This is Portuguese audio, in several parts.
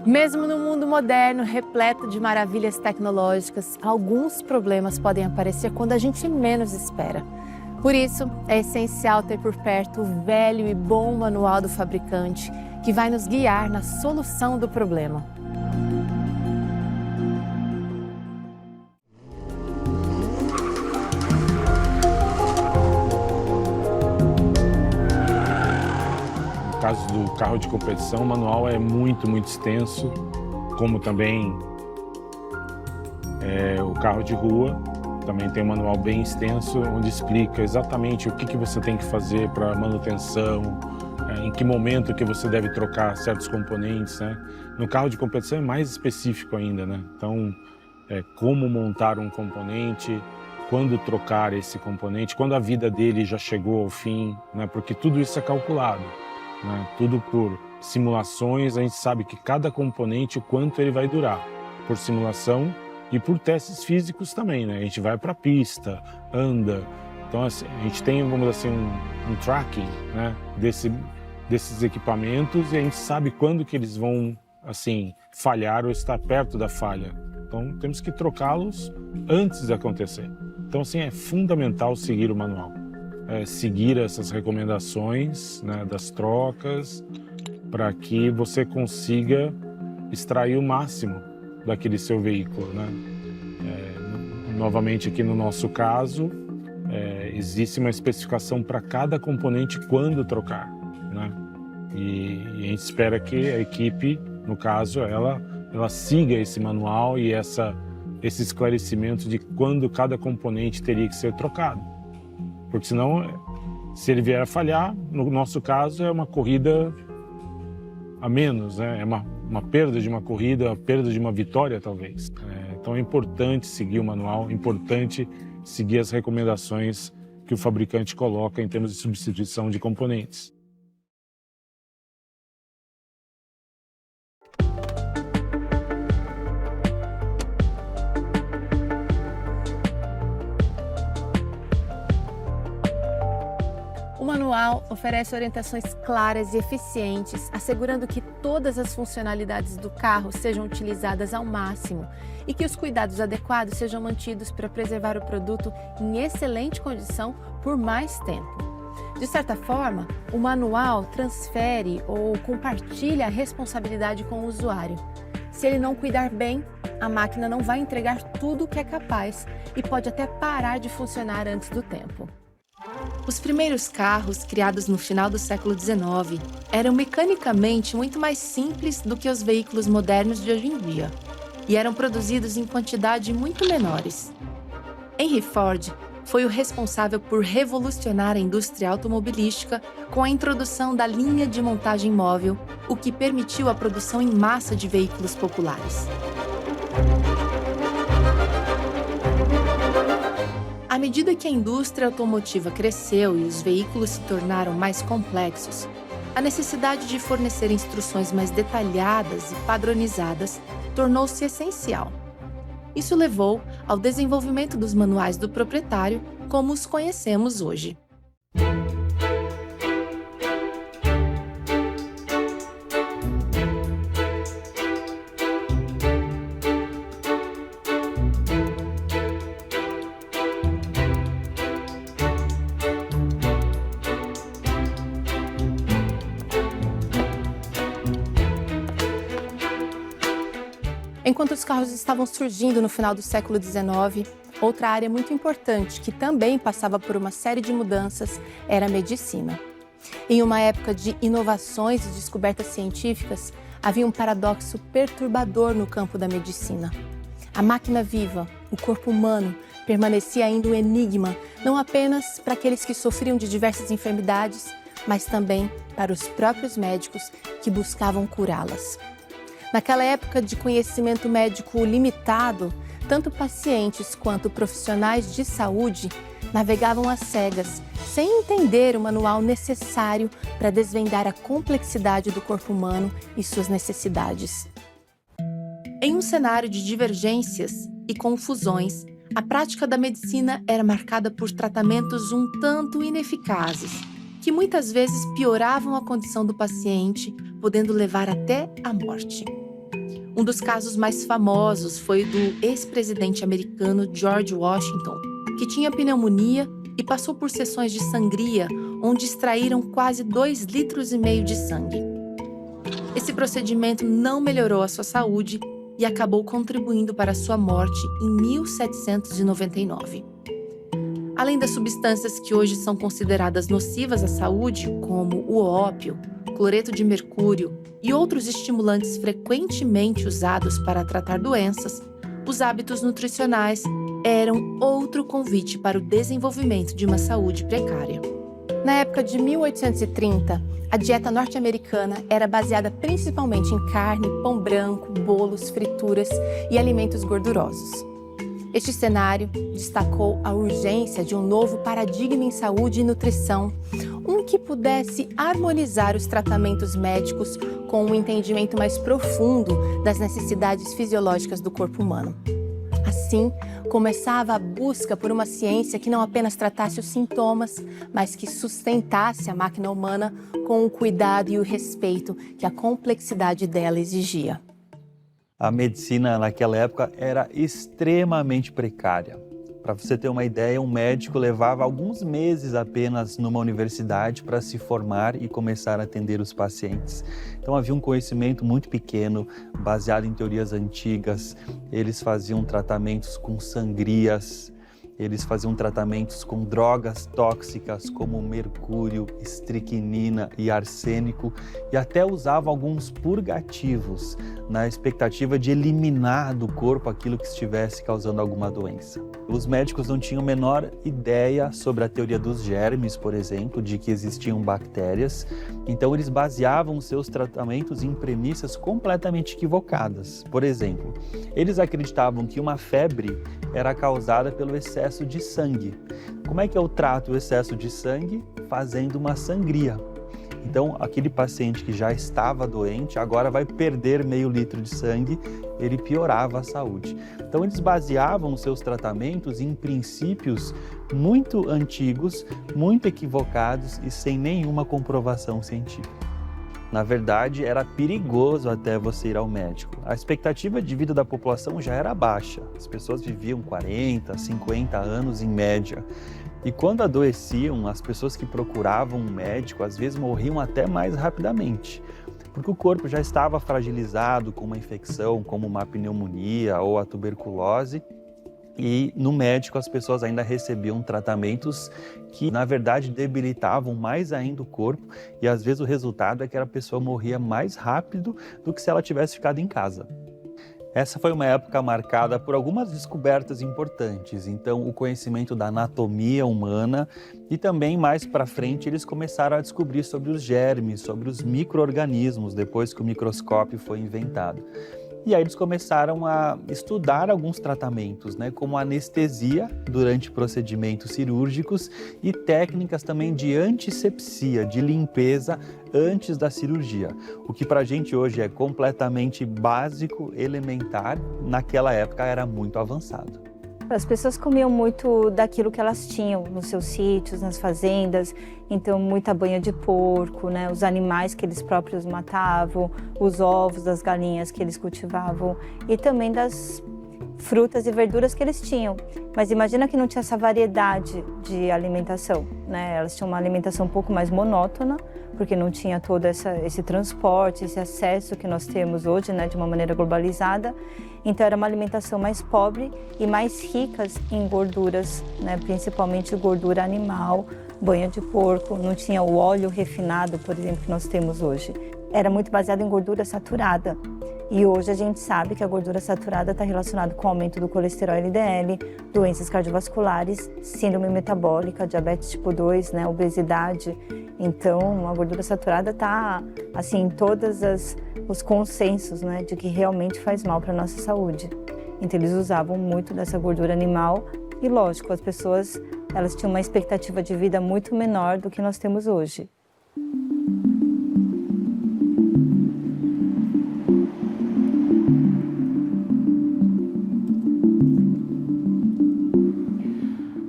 Mesmo no mundo moderno, repleto de maravilhas tecnológicas, alguns problemas podem aparecer quando a gente menos espera. Por isso, é essencial ter por perto o velho e bom manual do fabricante, que vai nos guiar na solução do problema. No caso do carro de competição, o manual é muito extenso, como também o carro de rua. Também tem um manual bem extenso, onde explica exatamente o que você tem que fazer para manutenção, em que momento que você deve trocar certos componentes, né? No carro de competição é mais específico ainda, né? Então, como montar um componente, quando trocar esse componente, quando a vida dele já chegou ao fim, né? Porque tudo isso é calculado, né? Tudo por simulações, a gente sabe que cada componente, o quanto ele vai durar, por simulação e por testes físicos também, né? A gente vai para a pista, anda, então assim, a gente tem, vamos dizer assim, um tracking, né? desses equipamentos, e a gente sabe quando que eles vão, assim, falhar ou estar perto da falha. Então temos que trocá-los antes de acontecer. Então assim, é fundamental seguir o manual, seguir essas recomendações, né, das trocas, para que você consiga extrair o máximo daquele seu veículo, né? Novamente aqui no nosso caso, existe uma especificação para cada componente quando trocar, né? E a gente espera que a equipe, no caso, ela siga esse manual e esse esclarecimento de quando cada componente teria que ser trocado. Porque senão, se ele vier a falhar, no nosso caso, é uma corrida a menos, né? É uma perda de uma corrida, a perda de uma vitória, talvez. Então é importante seguir o manual, é importante seguir as recomendações que o fabricante coloca em termos de substituição de componentes. O manual oferece orientações claras e eficientes, assegurando que todas as funcionalidades do carro sejam utilizadas ao máximo e que os cuidados adequados sejam mantidos para preservar o produto em excelente condição por mais tempo. De certa forma, o manual transfere ou compartilha a responsabilidade com o usuário. Se ele não cuidar bem, a máquina não vai entregar tudo o que é capaz e pode até parar de funcionar antes do tempo. Os primeiros carros, criados no final do século XIX, eram mecanicamente muito mais simples do que os veículos modernos de hoje em dia, e eram produzidos em quantidade muito menores. Henry Ford foi o responsável por revolucionar a indústria automobilística com a introdução da linha de montagem móvel, o que permitiu a produção em massa de veículos populares. À medida que a indústria automotiva cresceu e os veículos se tornaram mais complexos, a necessidade de fornecer instruções mais detalhadas e padronizadas tornou-se essencial. Isso levou ao desenvolvimento dos manuais do proprietário, como os conhecemos hoje. Enquanto os carros estavam surgindo no final do século XIX, outra área muito importante que também passava por uma série de mudanças era a medicina. Em uma época de inovações e descobertas científicas, havia um paradoxo perturbador no campo da medicina. A máquina viva, o corpo humano, permanecia ainda um enigma, não apenas para aqueles que sofriam de diversas enfermidades, mas também para os próprios médicos que buscavam curá-las. Naquela época de conhecimento médico limitado, tanto pacientes quanto profissionais de saúde navegavam às cegas, sem entender o manual necessário para desvendar a complexidade do corpo humano e suas necessidades. Em um cenário de divergências e confusões, a prática da medicina era marcada por tratamentos um tanto ineficazes, que muitas vezes pioravam a condição do paciente, podendo levar até à morte. Um dos casos mais famosos foi o do ex-presidente americano George Washington, que tinha pneumonia e passou por sessões de sangria, onde extraíram quase 2,5 litros de sangue. Esse procedimento não melhorou a sua saúde e acabou contribuindo para a sua morte em 1799. Além das substâncias que hoje são consideradas nocivas à saúde, como o ópio, cloreto de mercúrio e outros estimulantes frequentemente usados para tratar doenças, os hábitos nutricionais eram outro convite para o desenvolvimento de uma saúde precária. Na época de 1830, a dieta norte-americana era baseada principalmente em carne, pão branco, bolos, frituras e alimentos gordurosos. Este cenário destacou a urgência de um novo paradigma em saúde e nutrição, um que pudesse harmonizar os tratamentos médicos com um entendimento mais profundo das necessidades fisiológicas do corpo humano. Assim, começava a busca por uma ciência que não apenas tratasse os sintomas, mas que sustentasse a máquina humana com o cuidado e o respeito que a complexidade dela exigia. A medicina naquela época era extremamente precária. Para você ter uma ideia, um médico levava alguns meses apenas numa universidade para se formar e começar a atender os pacientes. Então havia um conhecimento muito pequeno, baseado em teorias antigas. Eles faziam tratamentos com sangrias, eles faziam tratamentos com drogas tóxicas como mercúrio, estricnina e arsênico e até usavam alguns purgativos na expectativa de eliminar do corpo aquilo que estivesse causando alguma doença. Os médicos não tinham a menor ideia sobre a teoria dos germes, por exemplo, de que existiam bactérias, então eles baseavam seus tratamentos em premissas completamente equivocadas. Por exemplo, eles acreditavam que uma febre era causada pelo excesso de sangue. Como é que eu trato o excesso de sangue? Fazendo uma sangria. Então, aquele paciente que já estava doente, agora vai perder meio litro de sangue, ele piorava a saúde. Então, eles baseavam seus tratamentos em princípios muito antigos, muito equivocados e sem nenhuma comprovação científica. Na verdade, era perigoso até você ir ao médico. A expectativa de vida da população já era baixa. As pessoas viviam 40, 50 anos em média. E quando adoeciam, as pessoas que procuravam um médico às vezes morriam até mais rapidamente, porque o corpo já estava fragilizado com uma infecção como uma pneumonia ou a tuberculose, e no médico as pessoas ainda recebiam tratamentos que na verdade debilitavam mais ainda o corpo, e às vezes o resultado é que a pessoa morria mais rápido do que se ela tivesse ficado em casa. Essa foi uma época marcada por algumas descobertas importantes, então o conhecimento da anatomia humana e também mais para frente eles começaram a descobrir sobre os germes, sobre os micro-organismos, depois que o microscópio foi inventado. E aí eles começaram a estudar alguns tratamentos, como anestesia durante procedimentos cirúrgicos e técnicas também de antisepsia, de limpeza antes da cirurgia. O que para a gente hoje é completamente básico, elementar, naquela época era muito avançado. As pessoas comiam muito daquilo que elas tinham nos seus sítios, nas fazendas, então muita banha de porco, os animais que eles próprios matavam, os ovos das galinhas que eles cultivavam e também das frutas e verduras que eles tinham. Mas imagina que não tinha essa variedade de alimentação, Elas tinham uma alimentação um pouco mais monótona, porque não tinha todo esse transporte, esse acesso que nós temos hoje, de uma maneira globalizada. Então era uma alimentação mais pobre e mais ricas em gorduras, principalmente gordura animal, banha de porco, não tinha o óleo refinado, por exemplo, que nós temos hoje. Era muito baseado em gordura saturada. E hoje a gente sabe que a gordura saturada está relacionada com o aumento do colesterol LDL, doenças cardiovasculares, síndrome metabólica, diabetes tipo 2, obesidade. Então, a gordura saturada está em todos os consensos, de que realmente faz mal para a nossa saúde. Então, eles usavam muito dessa gordura animal e, lógico, as pessoas elas tinham uma expectativa de vida muito menor do que nós temos hoje.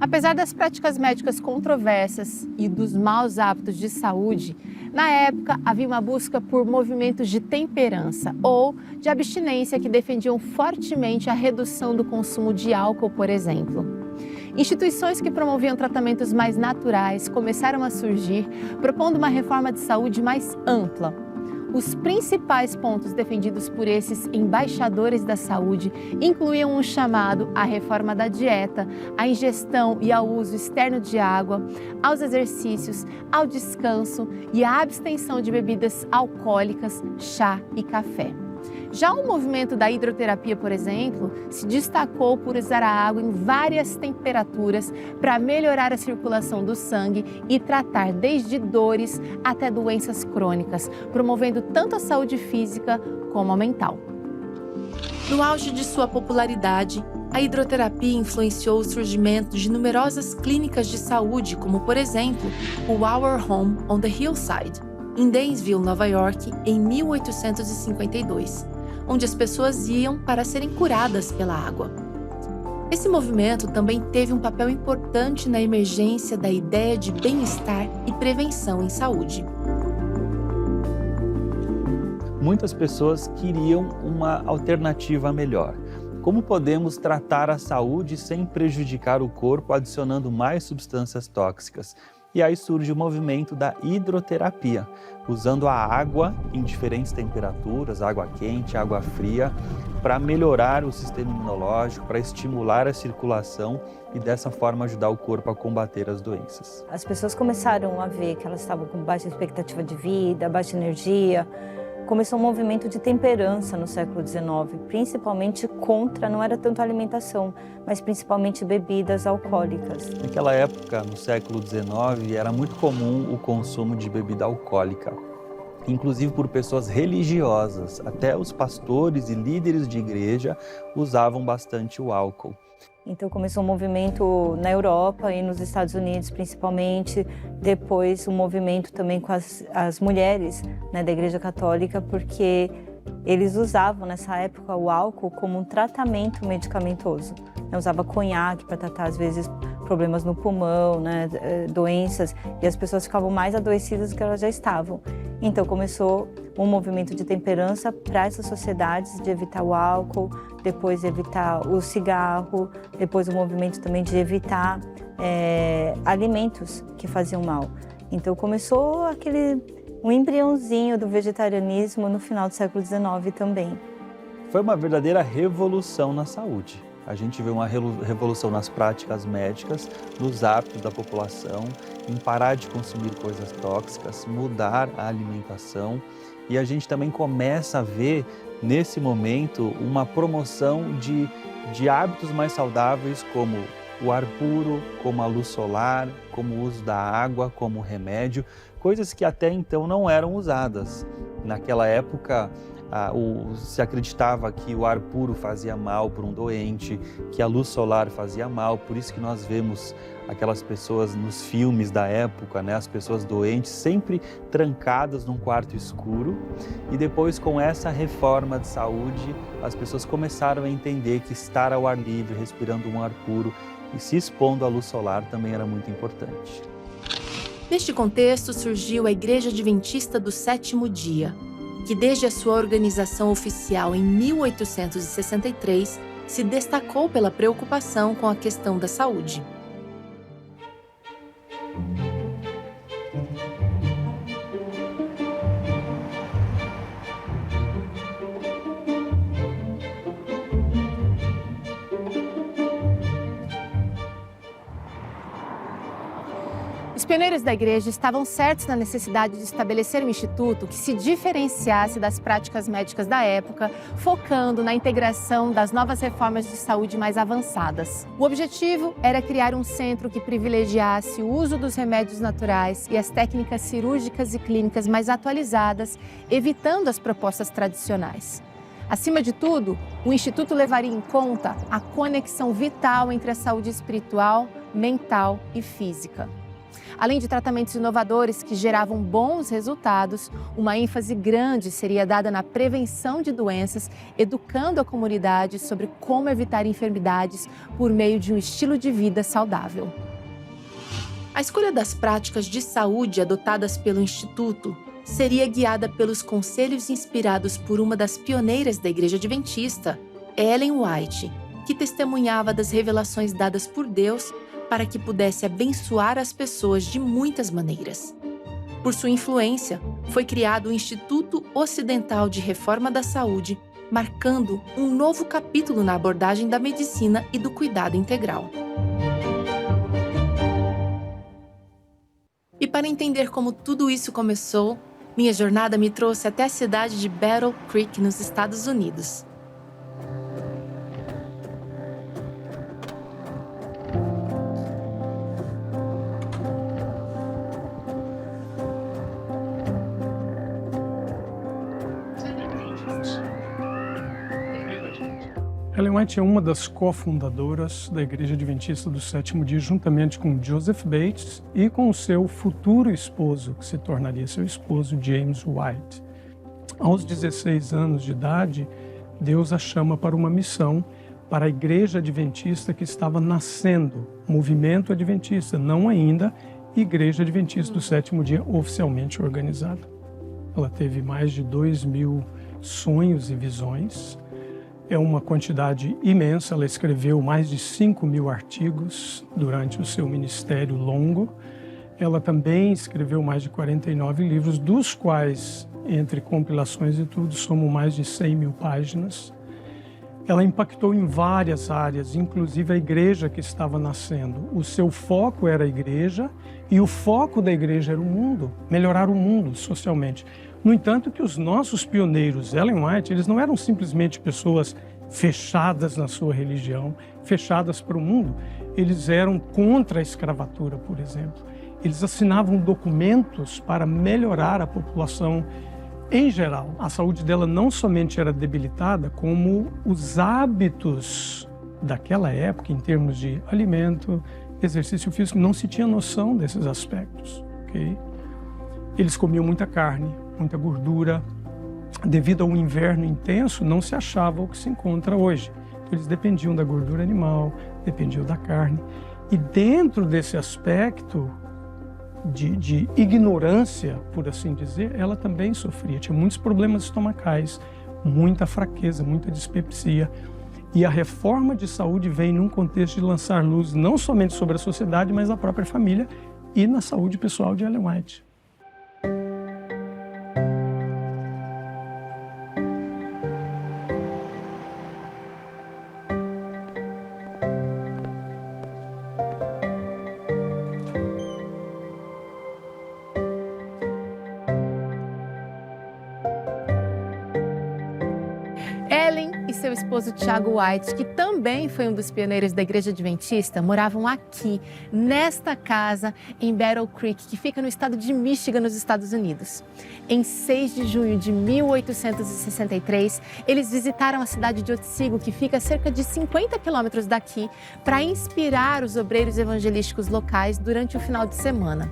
A Apesar das práticas médicas controversas e dos maus hábitos de saúde, na época havia uma busca por movimentos de temperança ou de abstinência que defendiam fortemente a redução do consumo de álcool, por exemplo. Instituições que promoviam tratamentos mais naturais começaram a surgir, propondo uma reforma de saúde mais ampla. Os principais pontos defendidos por esses embaixadores da saúde incluíam o chamado à reforma da dieta, à ingestão e ao uso externo de água, aos exercícios, ao descanso e à abstenção de bebidas alcoólicas, chá e café. Já o movimento da hidroterapia, por exemplo, se destacou por usar a água em várias temperaturas para melhorar a circulação do sangue e tratar desde dores até doenças crônicas, promovendo tanto a saúde física como a mental. No auge de sua popularidade, a hidroterapia influenciou o surgimento de numerosas clínicas de saúde, como, por exemplo, o Our Home on the Hillside, em Danesville, Nova York, em 1852. Onde as pessoas iam para serem curadas pela água. Esse movimento também teve um papel importante na emergência da ideia de bem-estar e prevenção em saúde. Muitas pessoas queriam uma alternativa melhor. Como podemos tratar a saúde sem prejudicar o corpo adicionando mais substâncias tóxicas? E aí surge o movimento da hidroterapia, usando a água em diferentes temperaturas, água quente, água fria, para melhorar o sistema imunológico, para estimular a circulação e dessa forma ajudar o corpo a combater as doenças. As pessoas começaram a ver que elas estavam com baixa expectativa de vida, baixa energia. Começou um movimento de temperança no século XIX, principalmente contra, não era tanto a alimentação, mas principalmente bebidas alcoólicas. Naquela época, no século XIX, era muito comum o consumo de bebida alcoólica, inclusive por pessoas religiosas. Até os pastores e líderes de igreja usavam bastante o álcool. Então começou um movimento na Europa e nos Estados Unidos principalmente, depois um movimento também com as mulheres, né, da Igreja Católica, porque eles usavam nessa época o álcool como um tratamento medicamentoso. Usava conhaque para tratar às vezes problemas no pulmão, né, doenças, e as pessoas ficavam mais adoecidas do que elas já estavam. Então começou um movimento de temperança para essas sociedades, de evitar o álcool, depois evitar o cigarro, depois o movimento também de evitar alimentos que faziam mal. Então começou um embriãozinho do vegetarianismo no final do século XIX também. Foi uma verdadeira revolução na saúde. A gente vê uma revolução nas práticas médicas, nos hábitos da população, em parar de consumir coisas tóxicas, mudar a alimentação. E a gente também começa a ver, nesse momento, uma promoção de hábitos mais saudáveis, como o ar puro, como a luz solar, como o uso da água, como o remédio, coisas que até então não eram usadas. Naquela época, se acreditava que o ar puro fazia mal para um doente, que a luz solar fazia mal, por isso que nós vemos aquelas pessoas nos filmes da época, né, as pessoas doentes sempre trancadas num quarto escuro. E depois, com essa reforma de saúde, as pessoas começaram a entender que estar ao ar livre, respirando um ar puro e se expondo à luz solar também era muito importante. Neste contexto surgiu a Igreja Adventista do Sétimo Dia, que desde a sua organização oficial em 1863 se destacou pela preocupação com a questão da saúde. Os pioneiros da igreja estavam certos na necessidade de estabelecer um instituto que se diferenciasse das práticas médicas da época, focando na integração das novas reformas de saúde mais avançadas. O objetivo era criar um centro que privilegiasse o uso dos remédios naturais e as técnicas cirúrgicas e clínicas mais atualizadas, evitando as propostas tradicionais. Acima de tudo, o Instituto levaria em conta a conexão vital entre a saúde espiritual, mental e física. Além de tratamentos inovadores que geravam bons resultados, uma ênfase grande seria dada na prevenção de doenças, educando a comunidade sobre como evitar enfermidades por meio de um estilo de vida saudável. A escolha das práticas de saúde adotadas pelo Instituto seria guiada pelos conselhos inspirados por uma das pioneiras da Igreja Adventista, Ellen White, que testemunhava das revelações dadas por Deus para que pudesse abençoar as pessoas de muitas maneiras. Por sua influência, foi criado o Instituto Ocidental de Reforma da Saúde, marcando um novo capítulo na abordagem da medicina e do cuidado integral. E para entender como tudo isso começou, minha jornada me trouxe até a cidade de Battle Creek, nos Estados Unidos. Ellen White é uma das cofundadoras da Igreja Adventista do Sétimo Dia, juntamente com Joseph Bates e com o seu futuro esposo, que se tornaria seu esposo, James White. Aos 16 anos de idade, Deus a chama para uma missão para a Igreja Adventista que estava nascendo, movimento adventista, não ainda Igreja Adventista do Sétimo Dia oficialmente organizada. Ela teve mais de 2.000 sonhos e visões. É uma quantidade imensa, ela escreveu mais de 5.000 artigos durante o seu ministério longo. Ela também escreveu mais de 49 livros, dos quais, entre compilações e tudo, somam mais de 100.000 páginas. Ela impactou em várias áreas, inclusive a igreja que estava nascendo. O seu foco era a igreja e o foco da igreja era o mundo, melhorar o mundo socialmente. No entanto, que os nossos pioneiros, Ellen White, eles não eram simplesmente pessoas fechadas na sua religião, fechadas para o mundo. Eles eram contra a escravatura, por exemplo. Eles assinavam documentos para melhorar a população em geral. A saúde dela não somente era debilitada, como os hábitos daquela época, em termos de alimento, exercício físico, não se tinha noção desses aspectos. Okay? Eles comiam muita carne, muita gordura. Devido ao inverno intenso, não se achava o que se encontra hoje. Então, eles dependiam da gordura animal, dependiam da carne. E dentro desse aspecto de ignorância, por assim dizer, ela também sofria. Tinha muitos problemas estomacais, muita fraqueza, muita dispepsia. E a reforma de saúde vem num contexto de lançar luz não somente sobre a sociedade, mas a própria família e na saúde pessoal de Ellen White. Seu esposo Tiago White, que também foi um dos pioneiros da Igreja Adventista, moravam aqui, nesta casa, em Battle Creek, que fica no estado de Michigan, nos Estados Unidos. Em 6 de junho de 1863, eles visitaram a cidade de Otsego, que fica a cerca de 50 quilômetros daqui, para inspirar os obreiros evangelísticos locais durante o final de semana.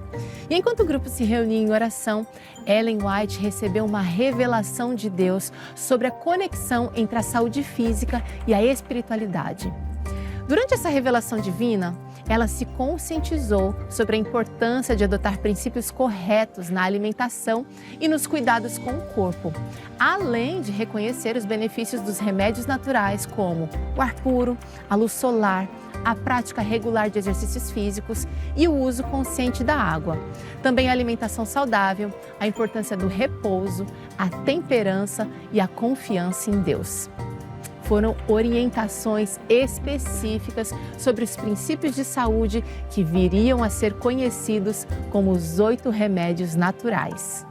E enquanto o grupo se reunia em oração, Ellen White recebeu uma revelação de Deus sobre a conexão entre a saúde física e a espiritualidade. Durante essa revelação divina, ela se conscientizou sobre a importância de adotar princípios corretos na alimentação e nos cuidados com o corpo, além de reconhecer os benefícios dos remédios naturais como o ar puro, a luz solar, a prática regular de exercícios físicos e o uso consciente da água. Também a alimentação saudável, a importância do repouso, a temperança e a confiança em Deus. Foram orientações específicas sobre os princípios de saúde que viriam a ser conhecidos como os 8 remédios naturais.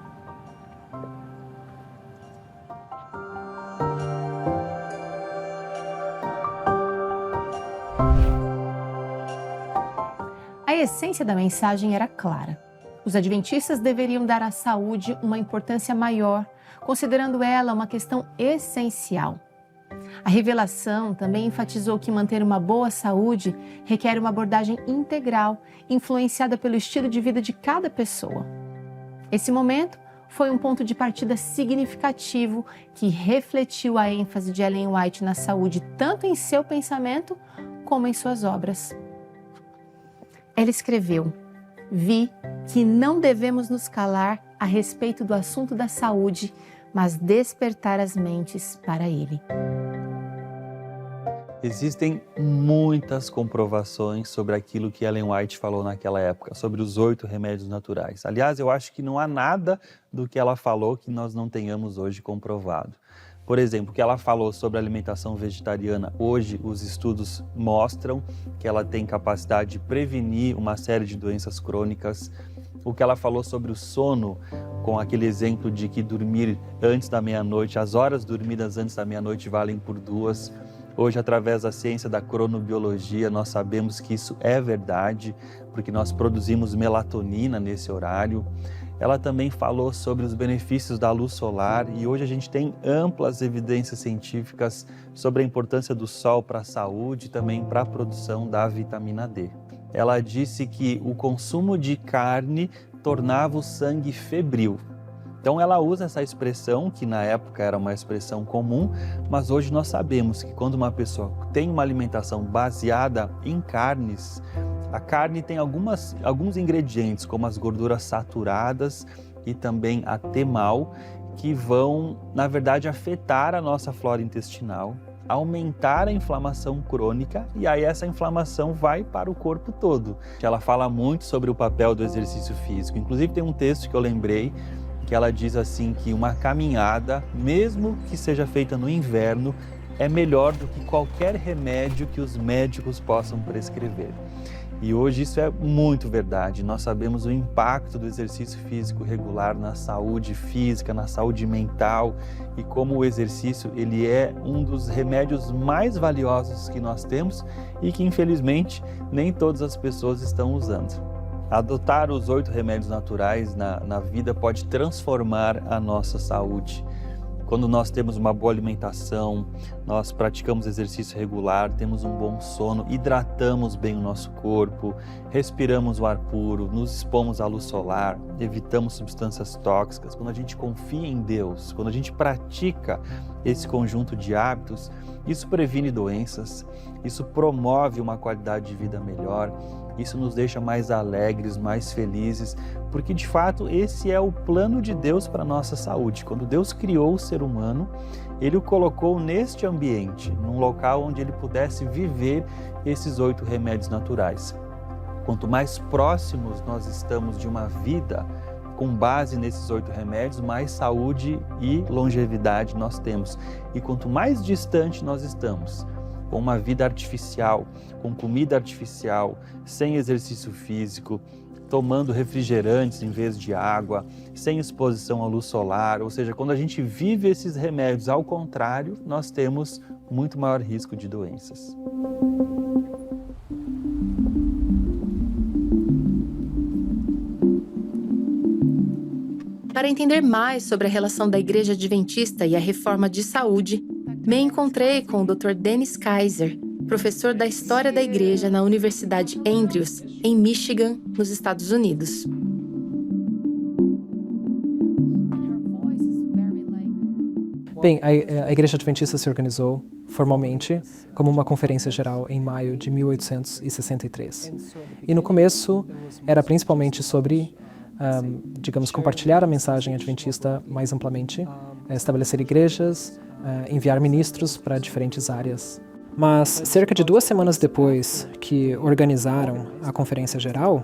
A essência da mensagem era clara. Os adventistas deveriam dar à saúde uma importância maior, considerando ela uma questão essencial. A revelação também enfatizou que manter uma boa saúde requer uma abordagem integral, influenciada pelo estilo de vida de cada pessoa. Esse momento foi um ponto de partida significativo que refletiu a ênfase de Ellen White na saúde, tanto em seu pensamento como em suas obras. Ela escreveu: "Vi que não devemos nos calar a respeito do assunto da saúde, mas despertar as mentes para ele." Existem muitas comprovações sobre aquilo que Ellen White falou naquela época, sobre os 8 remédios naturais. Aliás, eu acho que não há nada do que ela falou que nós não tenhamos hoje comprovado. Por exemplo, o que ela falou sobre a alimentação vegetariana, hoje os estudos mostram que ela tem capacidade de prevenir uma série de doenças crônicas. O que ela falou sobre o sono, com aquele exemplo de que dormir antes da meia-noite, as horas dormidas antes da meia-noite valem por 2. Hoje, através da ciência da cronobiologia, nós sabemos que isso é verdade, porque nós produzimos melatonina nesse horário. Ela também falou sobre os benefícios da luz solar e hoje a gente tem amplas evidências científicas sobre a importância do sol para a saúde e também para a produção da vitamina D. Ela disse que o consumo de carne tornava o sangue febril. Então ela usa essa expressão, que na época era uma expressão comum, mas hoje nós sabemos que quando uma pessoa tem uma alimentação baseada em carnes, a carne tem alguns ingredientes, como as gorduras saturadas e também a temal, que vão, na verdade, afetar a nossa flora intestinal, aumentar a inflamação crônica e aí essa inflamação vai para o corpo todo. Ela fala muito sobre o papel do exercício físico. Inclusive tem um texto que eu lembrei, que ela diz assim que uma caminhada, mesmo que seja feita no inverno, é melhor do que qualquer remédio que os médicos possam prescrever. E hoje isso é muito verdade. Nós sabemos o impacto do exercício físico regular na saúde física, na saúde mental e como o exercício ele é um dos remédios mais valiosos que nós temos e que infelizmente nem todas as pessoas estão usando. Adotar os 8 remédios naturais na vida pode transformar a nossa saúde. Quando nós temos uma boa alimentação, nós praticamos exercício regular, temos um bom sono, hidratamos bem o nosso corpo, respiramos o ar puro, nos expomos à luz solar, evitamos substâncias tóxicas. Quando a gente confia em Deus, quando a gente pratica esse conjunto de hábitos, isso previne doenças, isso promove uma qualidade de vida melhor, isso nos deixa mais alegres, mais felizes, porque de fato esse é o plano de Deus para a nossa saúde. Quando Deus criou o ser humano, Ele o colocou neste ambiente, num local onde ele pudesse viver esses 8 remédios naturais. Quanto mais próximos nós estamos de uma vida com base nesses 8 remédios, mais saúde e longevidade nós temos. E quanto mais distante nós estamos, com uma vida artificial, com comida artificial, sem exercício físico, tomando refrigerantes em vez de água, sem exposição à luz solar, ou seja, quando a gente vive esses remédios ao contrário, nós temos muito maior risco de doenças. Para entender mais sobre a relação da Igreja Adventista e a reforma de saúde, me encontrei com o Dr. Dennis Kaiser, professor da História da Igreja na Universidade Andrews, em Michigan, nos Estados Unidos. Bem, a Igreja Adventista se organizou formalmente como uma conferência geral em maio de 1863. E no começo era principalmente sobre, compartilhar a mensagem adventista mais amplamente, estabelecer igrejas, enviar ministros para diferentes áreas. Mas cerca de 2 semanas depois que organizaram a Conferência Geral,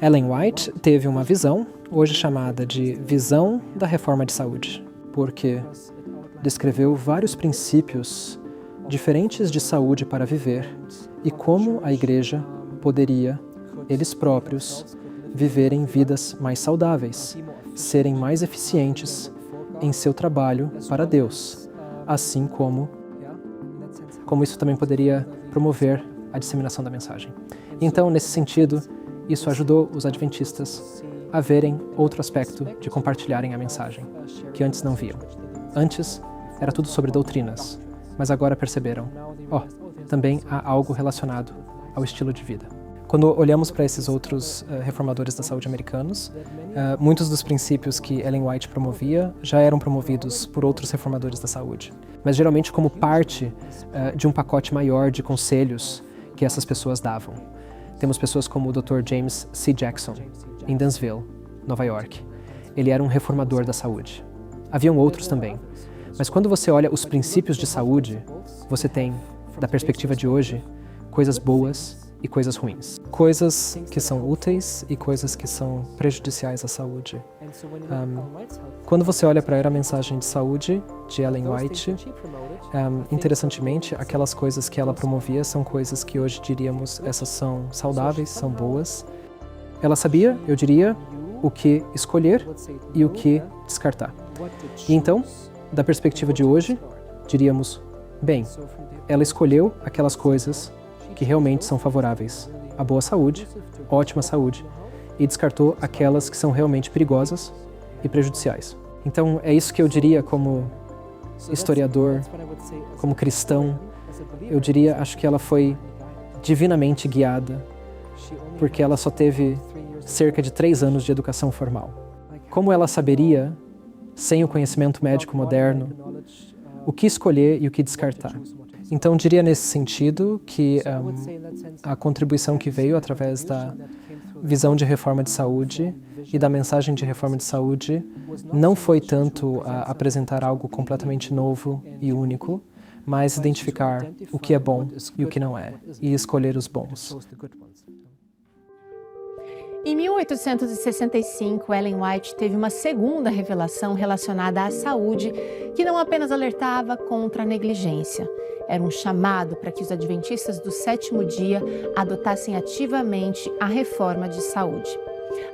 Ellen White teve uma visão, hoje chamada de Visão da Reforma de Saúde, porque descreveu vários princípios diferentes de saúde para viver e como a igreja poderia, eles próprios, viverem vidas mais saudáveis, serem mais eficientes em seu trabalho para Deus, assim como isso também poderia promover a disseminação da mensagem. Então, nesse sentido, isso ajudou os adventistas a verem outro aspecto de compartilharem a mensagem, que antes não viam. Antes, era tudo sobre doutrinas, mas agora perceberam, também há algo relacionado ao estilo de vida. Quando olhamos para esses outros reformadores da saúde americanos, muitos dos princípios que Ellen White promovia já eram promovidos por outros reformadores da saúde, mas geralmente como parte de um pacote maior de conselhos que essas pessoas davam. Temos pessoas como o Dr. James C. Jackson, em Dansville, Nova York. Ele era um reformador da saúde. Haviam outros também, mas quando você olha os princípios de saúde, você tem, da perspectiva de hoje, coisas boas e coisas ruins. Coisas que são úteis e coisas que são prejudiciais à saúde. Quando você olha para a mensagem de saúde de Ellen White, interessantemente, aquelas coisas que ela promovia são coisas que hoje diríamos, essas são saudáveis, são boas. Ela sabia, eu diria, o que escolher e o que descartar. E então, da perspectiva de hoje, diríamos, bem, ela escolheu aquelas coisas que realmente são favoráveis à boa saúde, ótima saúde, e descartou aquelas que são realmente perigosas e prejudiciais. Então, é isso que eu diria como historiador, como cristão. Eu diria, acho que ela foi divinamente guiada, porque ela só teve cerca de 3 anos de educação formal. Como ela saberia, sem o conhecimento médico moderno, o que escolher e o que descartar? Então, diria nesse sentido que a contribuição que veio através da visão de reforma de saúde e da mensagem de reforma de saúde não foi tanto apresentar algo completamente novo e único, mas identificar o que é bom e o que não é, e escolher os bons. Em 1865, Ellen White teve uma segunda revelação relacionada à saúde que não apenas alertava contra a negligência. Era um chamado para que os adventistas do 7º dia adotassem ativamente a reforma de saúde.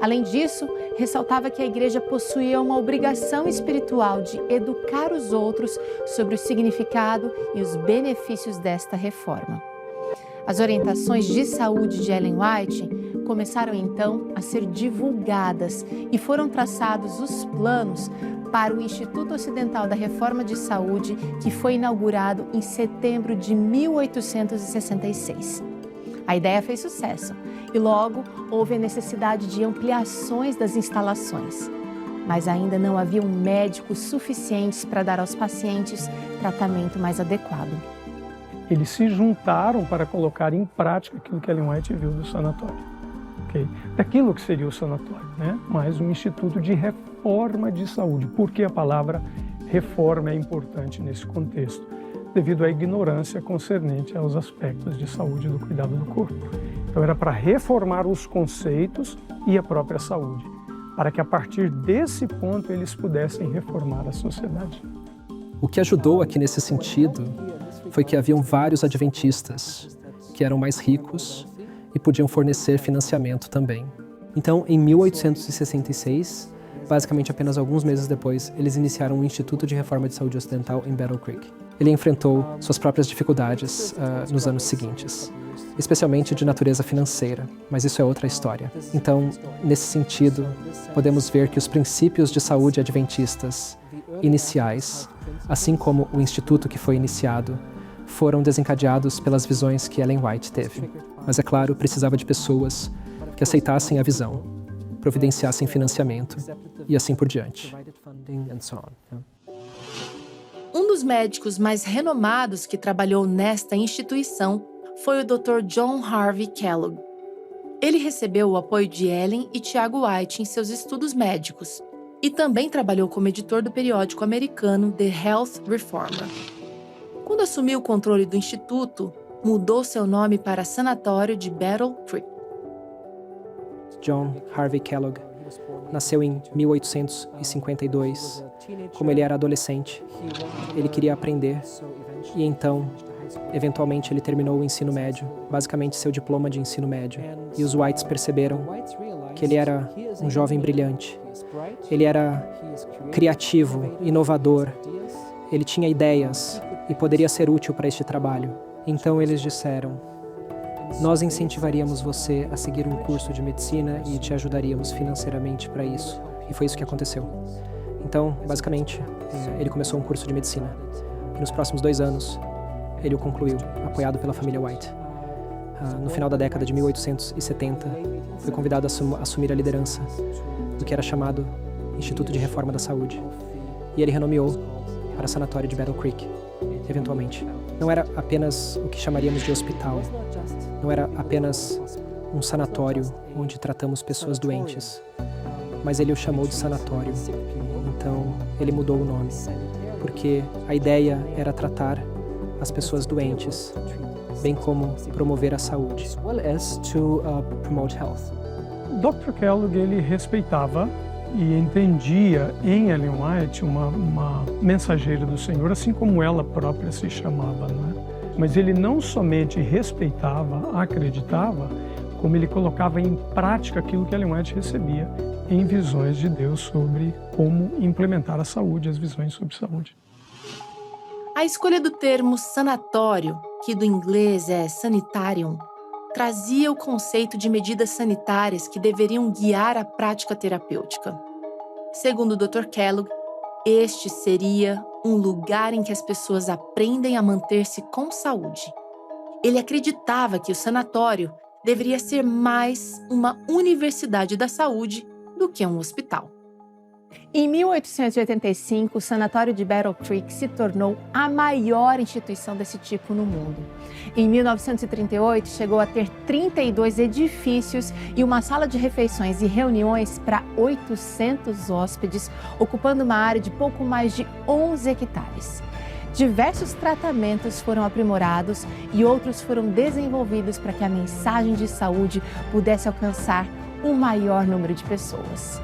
Além disso, ressaltava que a igreja possuía uma obrigação espiritual de educar os outros sobre o significado e os benefícios desta reforma. As orientações de saúde de Ellen White começaram então a ser divulgadas e foram traçados os planos para o Instituto Ocidental da Reforma de Saúde, que foi inaugurado em setembro de 1866. A ideia fez sucesso e logo houve a necessidade de ampliações das instalações, mas ainda não haviam médicos suficientes para dar aos pacientes tratamento mais adequado. Eles se juntaram para colocar em prática aquilo que Ellen White viu do sanatório. Daquilo que seria o sanatório, né? Mas um instituto de reforma de saúde. Por que a palavra reforma é importante nesse contexto? Devido à ignorância concernente aos aspectos de saúde e do cuidado do corpo. Então era para reformar os conceitos e a própria saúde, para que a partir desse ponto eles pudessem reformar a sociedade. O que ajudou aqui nesse sentido foi que haviam vários adventistas que eram mais ricos e podiam fornecer financiamento também. Então, em 1866, basicamente apenas alguns meses depois, eles iniciaram um Instituto de Reforma de Saúde Ocidental em Battle Creek. Ele enfrentou suas próprias dificuldades nos anos seguintes, especialmente de natureza financeira, mas isso é outra história. Então, nesse sentido, podemos ver que os princípios de saúde adventistas iniciais, assim como o instituto que foi iniciado, foram desencadeados pelas visões que Ellen White teve. Mas, é claro, precisava de pessoas que aceitassem a visão, providenciassem financiamento e assim por diante. Um dos médicos mais renomados que trabalhou nesta instituição foi o Dr. John Harvey Kellogg. Ele recebeu o apoio de Ellen e Tiago White em seus estudos médicos e também trabalhou como editor do periódico americano The Health Reformer. Quando assumiu o controle do instituto, mudou seu nome para Sanatório de Battle Creek. John Harvey Kellogg nasceu em 1852. Como ele era adolescente, ele queria aprender e então, eventualmente, ele terminou o ensino médio, basicamente seu diploma de ensino médio. E os Whites perceberam que ele era um jovem brilhante. Ele era criativo, inovador. Ele tinha ideias e poderia ser útil para este trabalho. Então eles disseram: nós incentivaríamos você a seguir um curso de medicina e te ajudaríamos financeiramente para isso. E foi isso que aconteceu. Então, basicamente, ele começou um curso de medicina. E nos próximos 2 anos, ele o concluiu, apoiado pela família White. No final da década de 1870, foi convidado a assumir a liderança do que era chamado Instituto de Reforma da Saúde. E ele renomeou para o sanatório de Battle Creek, eventualmente. Não era apenas o que chamaríamos de hospital, não era apenas um sanatório onde tratamos pessoas doentes, mas ele o chamou de sanatório. Então, ele mudou o nome, porque a ideia era tratar as pessoas doentes, bem como promover a saúde, as well as to promote health. Dr. Kellogg, ele respeitava e entendia em Ellen White uma mensageira do Senhor, assim como ela própria se chamava, não é? Mas ele não somente respeitava, acreditava, como ele colocava em prática aquilo que Ellen White recebia em visões de Deus sobre como implementar a saúde, as visões sobre saúde. A escolha do termo sanatório, que do inglês é sanitarium, trazia o conceito de medidas sanitárias que deveriam guiar a prática terapêutica. Segundo o Dr. Kellogg, este seria um lugar em que as pessoas aprendem a manter-se com saúde. Ele acreditava que o sanatório deveria ser mais uma universidade da saúde do que um hospital. Em 1885, o Sanatório de Battle Creek se tornou a maior instituição desse tipo no mundo. Em 1938, chegou a ter 32 edifícios e uma sala de refeições e reuniões para 800 hóspedes, ocupando uma área de pouco mais de 11 hectares. Diversos tratamentos foram aprimorados e outros foram desenvolvidos para que a mensagem de saúde pudesse alcançar o maior número de pessoas.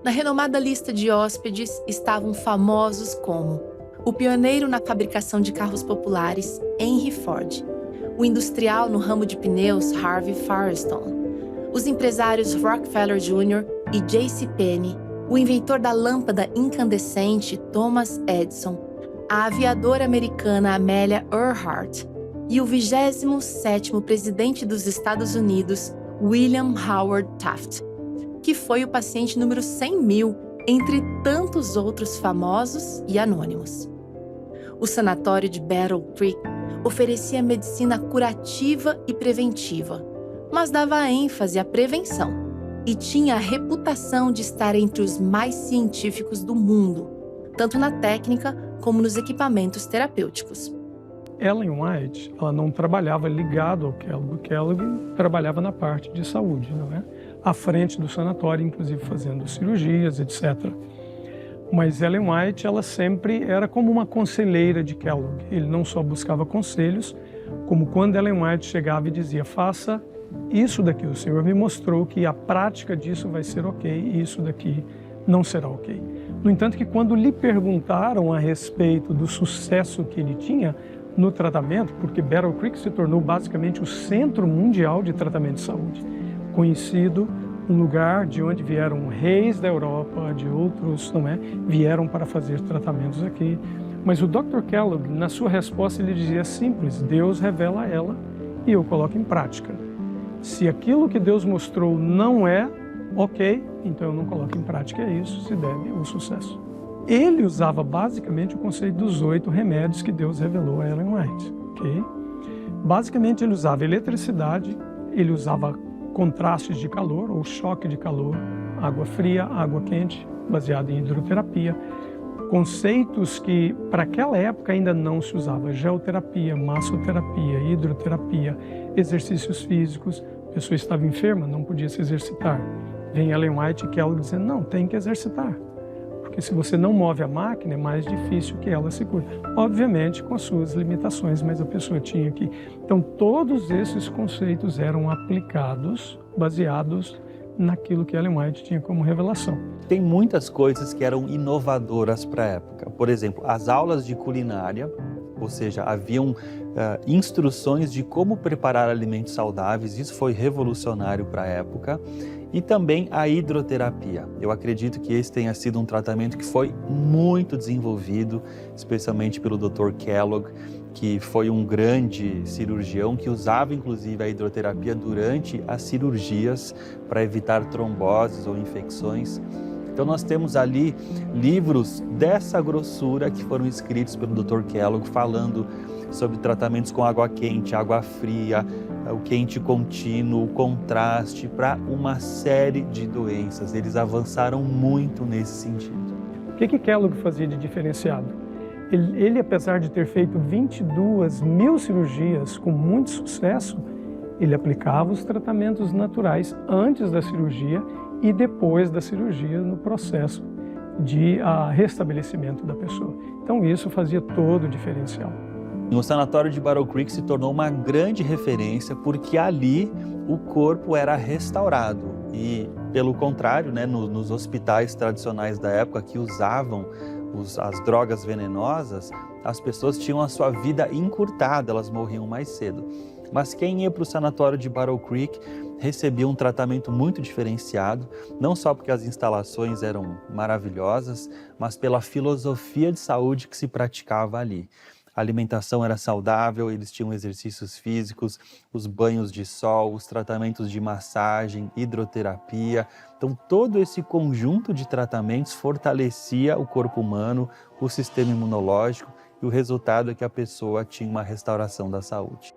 Na renomada lista de hóspedes estavam famosos como o pioneiro na fabricação de carros populares, Henry Ford, o industrial no ramo de pneus, Harvey Firestone, os empresários Rockefeller Jr. e J.C. Penney, o inventor da lâmpada incandescente, Thomas Edison, a aviadora americana Amelia Earhart e o 27º presidente dos Estados Unidos, William Howard Taft, que foi o paciente número 100.000 entre tantos outros famosos e anônimos. O sanatório de Battle Creek oferecia medicina curativa e preventiva, mas dava ênfase à prevenção e tinha a reputação de estar entre os mais científicos do mundo, tanto na técnica como nos equipamentos terapêuticos. Ellen White, ela não trabalhava ligado ao Kellogg. O Kellogg trabalhava na parte de saúde, não é? À frente do sanatório, inclusive fazendo cirurgias, etc. Mas Ellen White, ela sempre era como uma conselheira de Kellogg. Ele não só buscava conselhos, como quando Ellen White chegava e dizia, faça isso daqui, o Senhor me mostrou que a prática disso vai ser ok e isso daqui não será ok. No entanto, que quando lhe perguntaram a respeito do sucesso que ele tinha no tratamento, porque Battle Creek se tornou basicamente o centro mundial de tratamento de saúde, conhecido, um lugar de onde vieram reis da Europa, de outros, não é, vieram para fazer tratamentos aqui. Mas o Dr. Kellogg, na sua resposta, ele dizia simples, Deus revela ela e eu coloco em prática. Se aquilo que Deus mostrou não é ok, então eu não coloco em prática, é isso se deve ao sucesso. Ele usava basicamente o conceito dos 8 remédios que Deus revelou a Ellen White, ok? Basicamente ele usava eletricidade, ele usava contrastes de calor ou choque de calor, água fria, água quente, baseado em hidroterapia, conceitos que para aquela época ainda não se usava, geoterapia, massoterapia, hidroterapia, exercícios físicos, a pessoa estava enferma, não podia se exercitar. Vem Ellen White e Kellogg dizendo, não, tem que exercitar. Porque se você não move a máquina, é mais difícil que ela se cure. Obviamente, com as suas limitações, mas a pessoa tinha que... Então, todos esses conceitos eram aplicados, baseados naquilo que Ellen White tinha como revelação. Tem muitas coisas que eram inovadoras para a época. Por exemplo, as aulas de culinária, ou seja, haviam instruções de como preparar alimentos saudáveis, isso foi revolucionário para a época. E também a hidroterapia. Eu acredito que esse tenha sido um tratamento que foi muito desenvolvido, especialmente pelo Dr. Kellogg, que foi um grande cirurgião que usava inclusive a hidroterapia durante as cirurgias para evitar tromboses ou infecções. Então nós temos ali livros dessa grossura que foram escritos pelo Dr. Kellogg falando sobre tratamentos com água quente, água fria, o quente contínuo, o contraste, para uma série de doenças. Eles avançaram muito nesse sentido. O que Kellogg fazia de diferenciado? Ele, apesar de ter feito 22.000 cirurgias com muito sucesso, ele aplicava os tratamentos naturais antes da cirurgia e depois da cirurgia no processo de restabelecimento da pessoa. Então isso fazia todo o diferencial. O sanatório de Battle Creek se tornou uma grande referência porque ali o corpo era restaurado e, pelo contrário, né, nos hospitais tradicionais da época que usavam as drogas venenosas, as pessoas tinham a sua vida encurtada, elas morriam mais cedo. Mas quem ia para o sanatório de Battle Creek recebia um tratamento muito diferenciado, não só porque as instalações eram maravilhosas, mas pela filosofia de saúde que se praticava ali. A alimentação era saudável, eles tinham exercícios físicos, os banhos de sol, os tratamentos de massagem, hidroterapia. Então, todo esse conjunto de tratamentos fortalecia o corpo humano, o sistema imunológico, e o resultado é que a pessoa tinha uma restauração da saúde.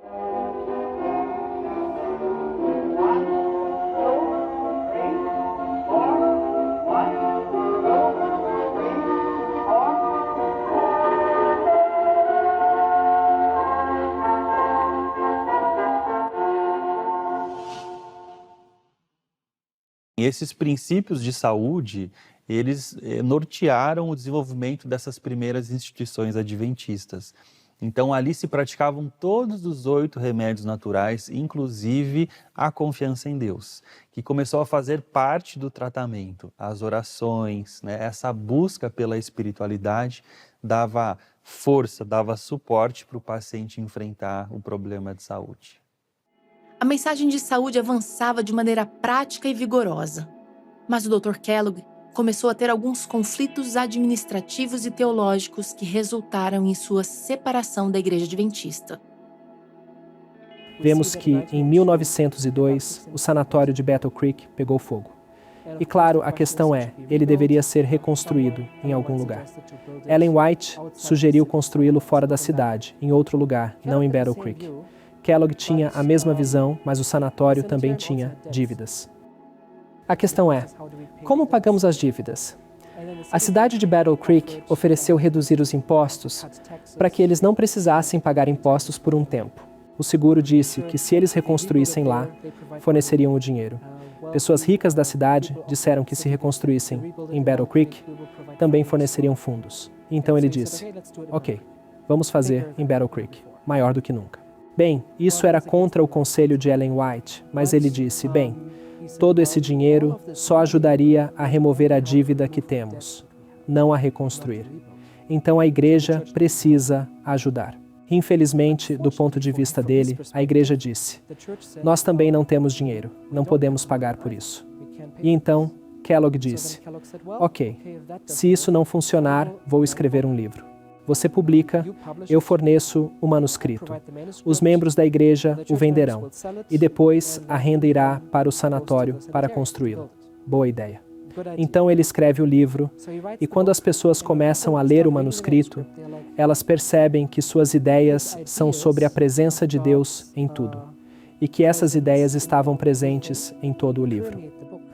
Esses princípios de saúde, eles nortearam o desenvolvimento dessas primeiras instituições adventistas. Então, ali se praticavam todos os 8 remédios naturais, inclusive a confiança em Deus, que começou a fazer parte do tratamento. As orações, né, essa busca pela espiritualidade dava força, dava suporte para o paciente enfrentar o problema de saúde. A mensagem de saúde avançava de maneira prática e vigorosa. Mas o Dr. Kellogg começou a ter alguns conflitos administrativos e teológicos que resultaram em sua separação da Igreja Adventista. Vemos que, em 1902, o sanatório de Battle Creek pegou fogo. E claro, a questão é, ele deveria ser reconstruído em algum lugar. Ellen White sugeriu construí-lo fora da cidade, em outro lugar, não em Battle Creek. Kellogg tinha a mesma visão, mas o sanatório também tinha dívidas. A questão é, como pagamos as dívidas? A cidade de Battle Creek ofereceu reduzir os impostos para que eles não precisassem pagar impostos por um tempo. O seguro disse que se eles reconstruíssem lá, forneceriam o dinheiro. Pessoas ricas da cidade disseram que se reconstruíssem em Battle Creek, também forneceriam fundos. Então ele disse, ok, vamos fazer em Battle Creek, maior do que nunca. Bem, isso era contra o conselho de Ellen White, mas ele disse, bem, todo esse dinheiro só ajudaria a remover a dívida que temos, não a reconstruir. Então a igreja precisa ajudar. Infelizmente, do ponto de vista dele, a igreja disse, nós também não temos dinheiro, não podemos pagar por isso. E então, Kellogg disse, ok, se isso não funcionar, vou escrever um livro. Você publica, eu forneço o manuscrito. Os membros da igreja o venderão. E depois a renda irá para o sanatório para construí-lo. Boa ideia. Então ele escreve o livro, e quando as pessoas começam a ler o manuscrito, elas percebem que suas ideias são sobre a presença de Deus em tudo, e que essas ideias estavam presentes em todo o livro,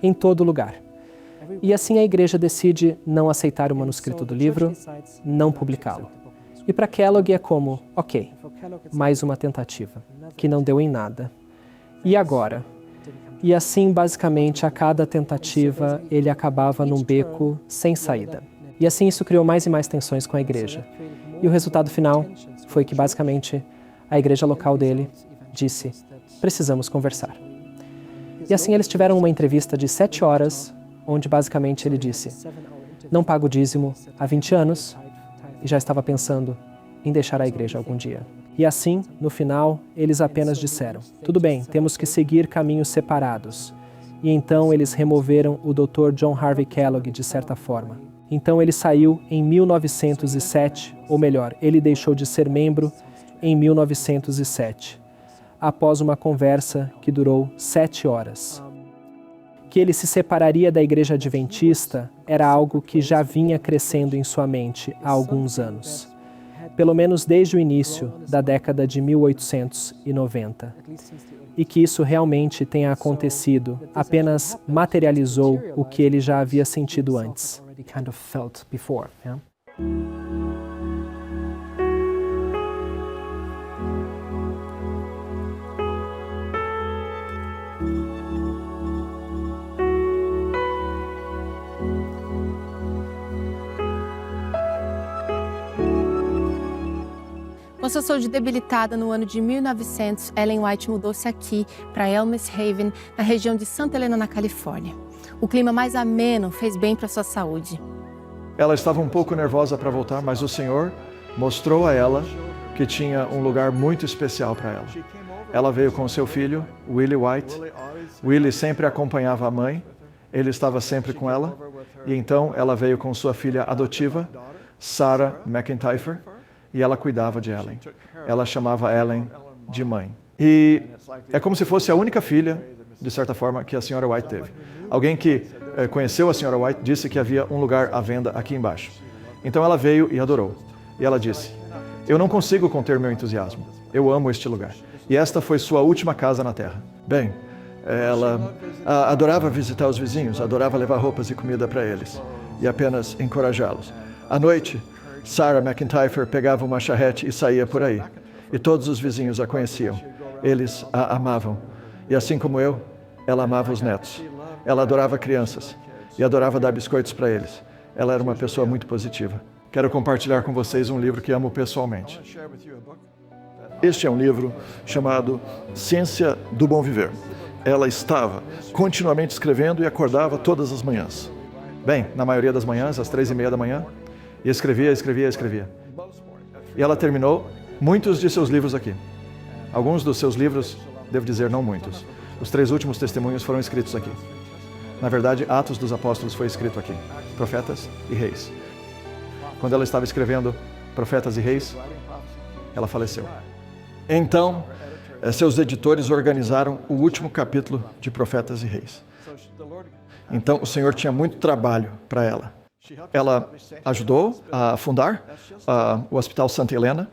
em todo lugar. E assim a igreja decide não aceitar o manuscrito do livro, não publicá-lo. E para Kellogg é como, ok, mais uma tentativa, que não deu em nada. E agora? E assim, basicamente, a cada tentativa, ele acabava num beco sem saída. E assim isso criou mais e mais tensões com a igreja. E o resultado final foi que, basicamente, a igreja local dele disse, precisamos conversar. E assim eles tiveram uma entrevista de 7 horas, onde basicamente ele disse, não pago dízimo há 20 anos e já estava pensando em deixar a igreja algum dia. E assim, no final, eles apenas disseram, tudo bem, temos que seguir caminhos separados. E então eles removeram o Dr. John Harvey Kellogg de certa forma. Então ele saiu em 1907, ou melhor, ele deixou de ser membro em 1907, após uma conversa que durou 7 horas. Que ele se separaria da Igreja Adventista era algo que já vinha crescendo em sua mente há alguns anos, pelo menos desde o início da década de 1890. E que isso realmente tenha acontecido apenas materializou o que ele já havia sentido antes. Com sua saúde debilitada no ano de 1900, Ellen White mudou-se aqui, para Elmes Haven, na região de Santa Helena, na Califórnia. O clima mais ameno fez bem para sua saúde. Ela estava um pouco nervosa para voltar, mas o Senhor mostrou a ela que tinha um lugar muito especial para ela. Ela veio com seu filho, Willie White. Willie sempre acompanhava a mãe, ele estava sempre com ela. E então ela veio com sua filha adotiva, Sarah McIntyre, e ela cuidava de Ellen. Ela chamava Ellen de mãe. E é como se fosse a única filha, de certa forma, que a senhora White teve. Alguém que conheceu a senhora White disse que havia um lugar à venda aqui embaixo. Então ela veio e adorou. E ela disse, eu não consigo conter meu entusiasmo. Eu amo este lugar. E esta foi sua última casa na Terra. Bem, ela adorava visitar os vizinhos, adorava levar roupas e comida para eles e apenas encorajá-los. À noite, Sarah McIntyre pegava uma charrete e saía por aí. E todos os vizinhos a conheciam. Eles a amavam. E assim como eu, ela amava os netos. Ela adorava crianças e adorava dar biscoitos para eles. Ela era uma pessoa muito positiva. Quero compartilhar com vocês um livro que amo pessoalmente. Este é um livro chamado Ciência do Bom Viver. Ela estava continuamente escrevendo e acordava todas as manhãs. Bem, na maioria das manhãs, às 3:30 da manhã, e escrevia. E ela terminou muitos de seus livros aqui. Alguns dos seus livros, devo dizer, não muitos. Os 3 últimos testemunhos foram escritos aqui. Na verdade, Atos dos Apóstolos foi escrito aqui. Profetas e Reis. Quando ela estava escrevendo Profetas e Reis, ela faleceu. Então, seus editores organizaram o último capítulo de Profetas e Reis. Então, o Senhor tinha muito trabalho para ela. Ela ajudou a fundar o Hospital Santa Helena,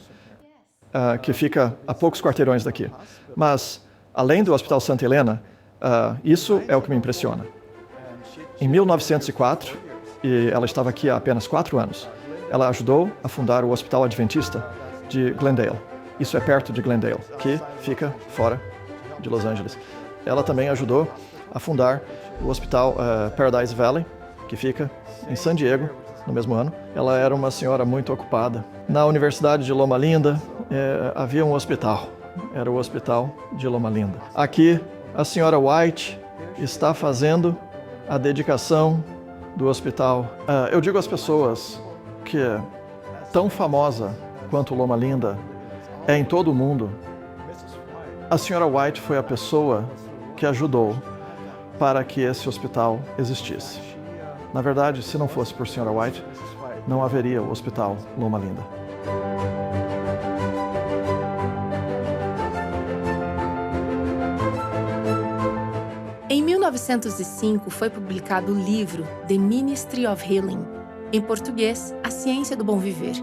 que fica a poucos quarteirões daqui. Mas, além do Hospital Santa Helena, isso é o que me impressiona. Em 1904, e ela estava aqui há apenas 4 anos, ela ajudou a fundar o Hospital Adventista de Glendale. Isso é perto de Glendale, que fica fora de Los Angeles. Ela também ajudou a fundar o Hospital Paradise Valley, que fica em San Diego, no mesmo ano. Ela era uma senhora muito ocupada. Na Universidade de Loma Linda, havia um hospital. Era o Hospital de Loma Linda. Aqui, a senhora White está fazendo a dedicação do hospital. Eu digo às pessoas que é tão famosa quanto Loma Linda é em todo o mundo. A senhora White foi a pessoa que ajudou para que esse hospital existisse. Na verdade, se não fosse por senhora White, não haveria o Hospital Loma Linda. Em 1905 foi publicado o livro The Ministry of Healing, em português, A Ciência do Bom Viver,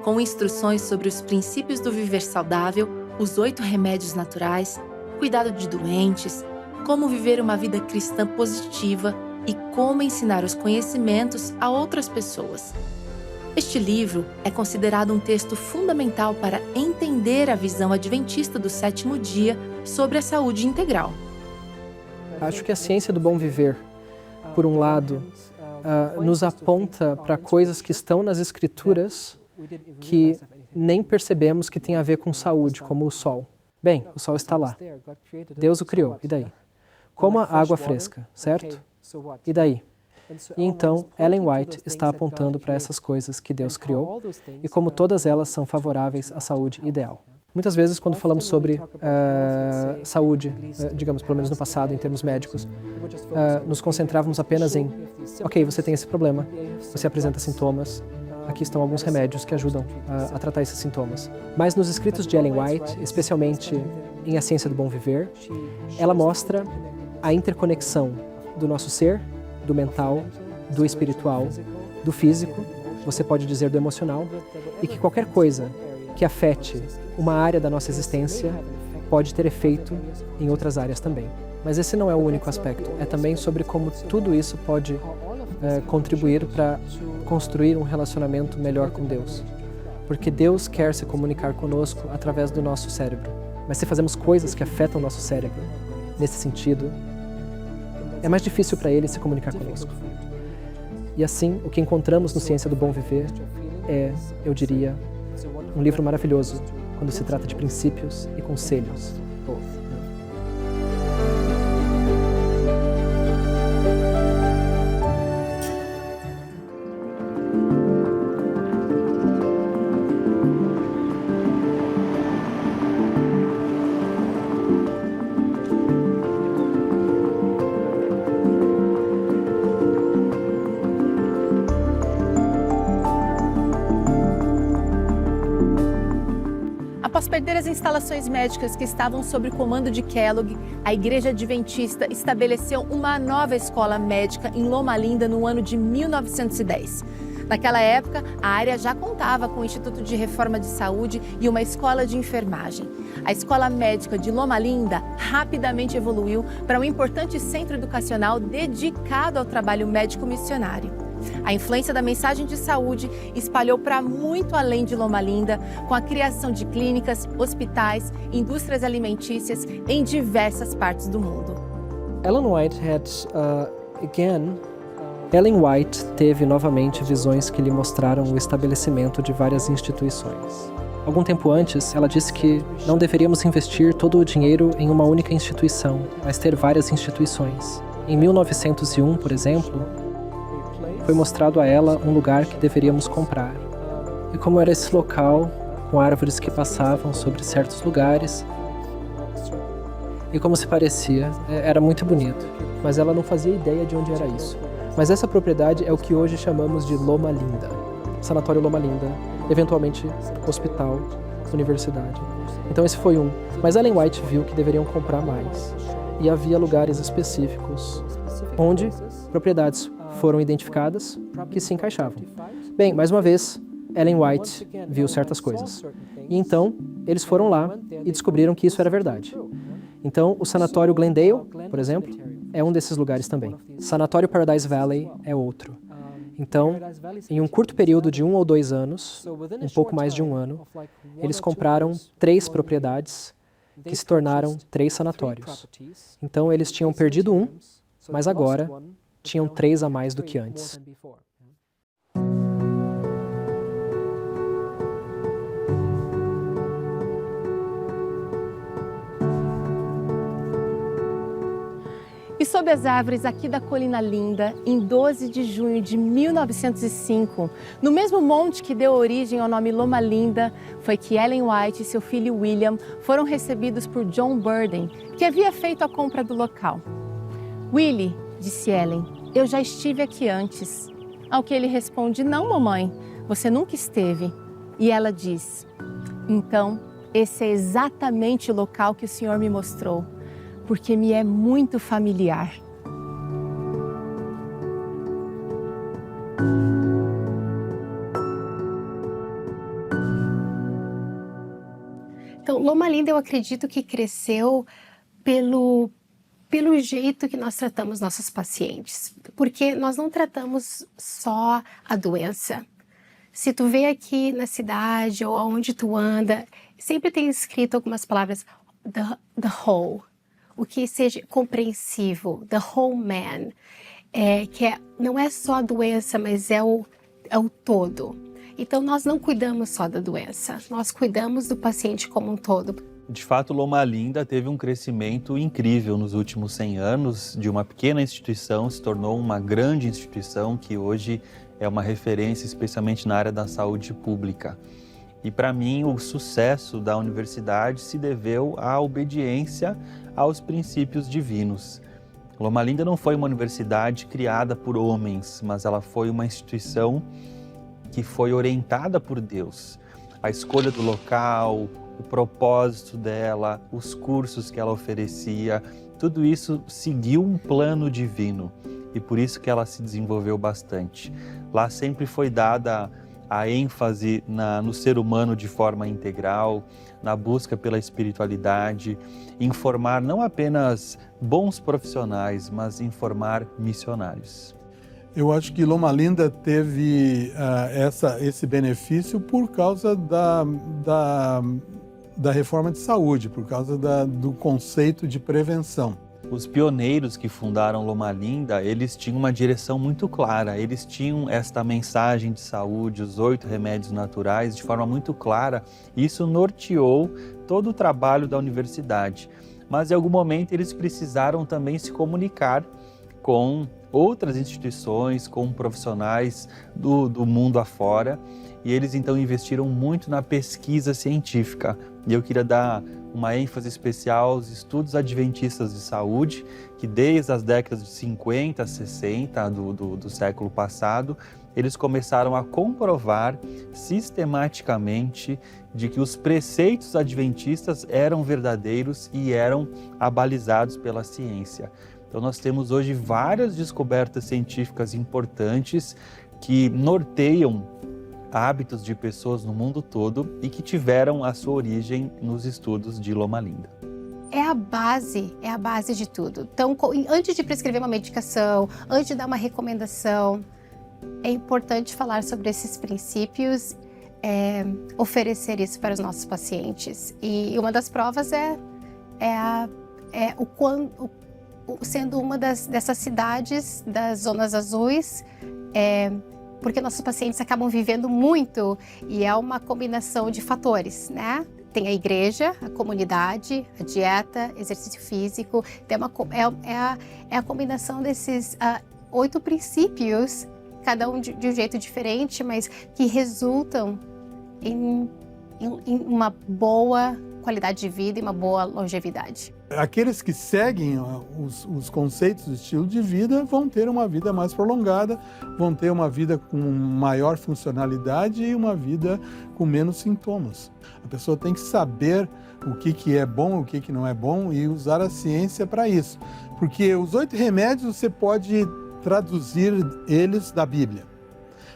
com instruções sobre os princípios do viver saudável, os 8 remédios naturais, cuidado de doentes, como viver uma vida cristã positiva e como ensinar os conhecimentos a outras pessoas. Este livro é considerado um texto fundamental para entender a visão adventista do 7º dia sobre a saúde integral. Acho que a ciência do bom viver, por um lado, nos aponta para coisas que estão nas Escrituras que nem percebemos que tem a ver com saúde, como o sol. Bem, o sol está lá. Deus o criou, e daí? Como a água fresca, certo? E daí? E então, Ellen White está apontando para essas coisas que Deus criou e como todas elas são favoráveis à saúde ideal. Muitas vezes, quando falamos sobre saúde, digamos, pelo menos no passado, em termos médicos, nos concentrávamos apenas em, ok, você tem esse problema, você apresenta sintomas, aqui estão alguns remédios que ajudam a tratar esses sintomas. Mas nos escritos de Ellen White, especialmente em A Ciência do Bom Viver, ela mostra a interconexão do nosso ser, do mental, do espiritual, do físico, você pode dizer do emocional, e que qualquer coisa que afete uma área da nossa existência pode ter efeito em outras áreas também. Mas esse não é o único aspecto, é também sobre como tudo isso pode contribuir para construir um relacionamento melhor com Deus. Porque Deus quer se comunicar conosco através do nosso cérebro. Mas se fazemos coisas que afetam o nosso cérebro, nesse sentido, é mais difícil para Ele se comunicar conosco. E assim, o que encontramos no Ciência do Bom Viver é, eu diria, um livro maravilhoso quando se trata de princípios e conselhos. Após perder as instalações médicas que estavam sob o comando de Kellogg, a Igreja Adventista estabeleceu uma nova escola médica em Loma Linda no ano de 1910. Naquela época, a área já contava com o Instituto de Reforma de Saúde e uma escola de enfermagem. A Escola Médica de Loma Linda rapidamente evoluiu para um importante centro educacional dedicado ao trabalho médico missionário. A influência da mensagem de saúde espalhou para muito além de Loma Linda, com a criação de clínicas, hospitais, indústrias alimentícias em diversas partes do mundo. Ellen White teve novamente visões que lhe mostraram o estabelecimento de várias instituições. Algum tempo antes, ela disse que não deveríamos investir todo o dinheiro em uma única instituição, mas ter várias instituições. Em 1901, por exemplo, foi mostrado a ela um lugar que deveríamos comprar. E como era esse local, com árvores que passavam sobre certos lugares, e como se parecia, era muito bonito, mas ela não fazia ideia de onde era isso. Mas essa propriedade é o que hoje chamamos de Loma Linda, Sanatório Loma Linda, eventualmente hospital, universidade. Então esse foi um, mas Ellen White viu que deveriam comprar mais. E havia lugares específicos onde propriedades foram identificadas que se encaixavam. Bem, mais uma vez, Ellen White viu certas coisas. E então, eles foram lá e descobriram que isso era verdade. Então, o Sanatório Glendale, por exemplo, é um desses lugares também. Sanatório Paradise Valley é outro. Então, em um curto período de 1 ou 2 anos, um pouco mais de 1 ano, eles compraram 3 propriedades que se tornaram 3 sanatórios. Então, eles tinham perdido um, mas agora tinham 3 a mais do que antes. E sob as árvores aqui da Colina Linda, em 12 de junho de 1905, no mesmo monte que deu origem ao nome Loma Linda, foi que Ellen White e seu filho William foram recebidos por John Burden, que havia feito a compra do local. Willie, disse Ellen, eu já estive aqui antes. Ao que ele responde, não, mamãe, você nunca esteve. E ela diz, então, esse é exatamente o local que o Senhor me mostrou, porque me é muito familiar. Então, Loma Linda, eu acredito que cresceu pelo jeito que nós tratamos nossos pacientes, porque nós não tratamos só a doença. Se tu vê aqui na cidade ou onde tu anda, sempre tem escrito algumas palavras, the whole, o que seja compreensivo, the whole man, não é só a doença, mas é o todo. Então nós não cuidamos só da doença, nós cuidamos do paciente como um todo. De fato, Loma Linda teve um crescimento incrível nos últimos 100 anos. De uma pequena instituição se tornou uma grande instituição que hoje é uma referência, especialmente na área da saúde pública. E para mim, o sucesso da universidade se deveu à obediência aos princípios divinos. Loma Linda não foi uma universidade criada por homens, mas ela foi uma instituição que foi orientada por Deus. A escolha do local, o propósito dela, os cursos que ela oferecia, tudo isso seguiu um plano divino e por isso que ela se desenvolveu bastante. Lá sempre foi dada a ênfase no ser humano de forma integral, na busca pela espiritualidade, em formar não apenas bons profissionais, mas em formar missionários. Eu acho que Loma Linda teve esse benefício por causa da reforma de saúde, por causa do conceito de prevenção. Os pioneiros que fundaram Loma Linda, eles tinham uma direção muito clara, eles tinham esta mensagem de saúde, os 8 remédios naturais, de forma muito clara. Isso norteou todo o trabalho da universidade. Mas em algum momento eles precisaram também se comunicar com outras instituições, com profissionais do mundo afora, e eles então investiram muito na pesquisa científica. E eu queria dar uma ênfase especial aos estudos adventistas de saúde, que desde as décadas de 50, 60 do século passado, eles começaram a comprovar sistematicamente de que os preceitos adventistas eram verdadeiros e eram abalizados pela ciência. Então nós temos hoje várias descobertas científicas importantes que norteiam hábitos de pessoas no mundo todo e que tiveram a sua origem nos estudos de Loma Linda. É a base de tudo. Então, antes de prescrever uma medicação, antes de dar uma recomendação, é importante falar sobre esses princípios, oferecer isso para os nossos pacientes. E uma das provas sendo uma dessas cidades, das zonas azuis, porque nossos pacientes acabam vivendo muito e é uma combinação de fatores, né? Tem a igreja, a comunidade, a dieta, exercício físico, é a combinação desses 8 princípios, cada um de um jeito diferente, mas que resultam em uma boa qualidade de vida e uma boa longevidade. Aqueles que seguem os conceitos do estilo de vida vão ter uma vida mais prolongada, vão ter uma vida com maior funcionalidade e uma vida com menos sintomas. A pessoa tem que saber o que é bom, o que não é bom e usar a ciência para isso. Porque os 8 remédios você pode traduzir eles da Bíblia.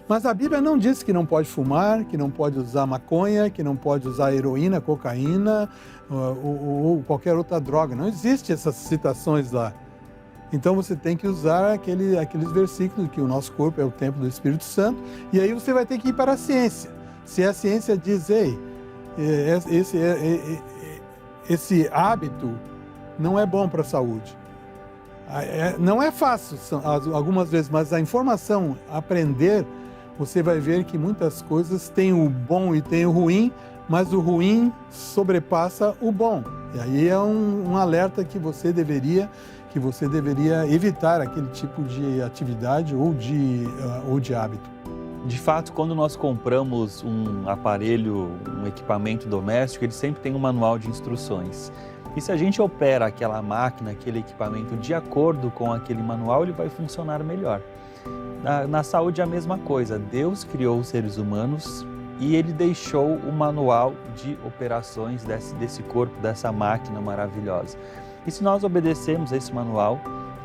Mas a Bíblia não diz que não pode fumar, que não pode usar maconha, que não pode usar heroína, cocaína ou qualquer outra droga. Não existe essas citações lá. Então você tem que usar aqueles versículos que o nosso corpo é o templo do Espírito Santo e aí você vai ter que ir para a ciência. Se a ciência diz, ei, esse hábito não é bom para a saúde. Não é fácil algumas vezes, mas a informação, aprender, você vai ver que muitas coisas têm o bom e tem o ruim, mas o ruim sobrepassa o bom. E aí é um alerta que você deveria evitar aquele tipo de atividade ou de hábito. De fato, quando nós compramos um aparelho, um equipamento doméstico, ele sempre tem um manual de instruções. E se a gente opera aquela máquina, aquele equipamento de acordo com aquele manual, ele vai funcionar melhor. Na saúde é a mesma coisa. Deus criou os seres humanos e Ele deixou o manual de operações desse corpo, dessa máquina maravilhosa. E se nós obedecemos a esse manual,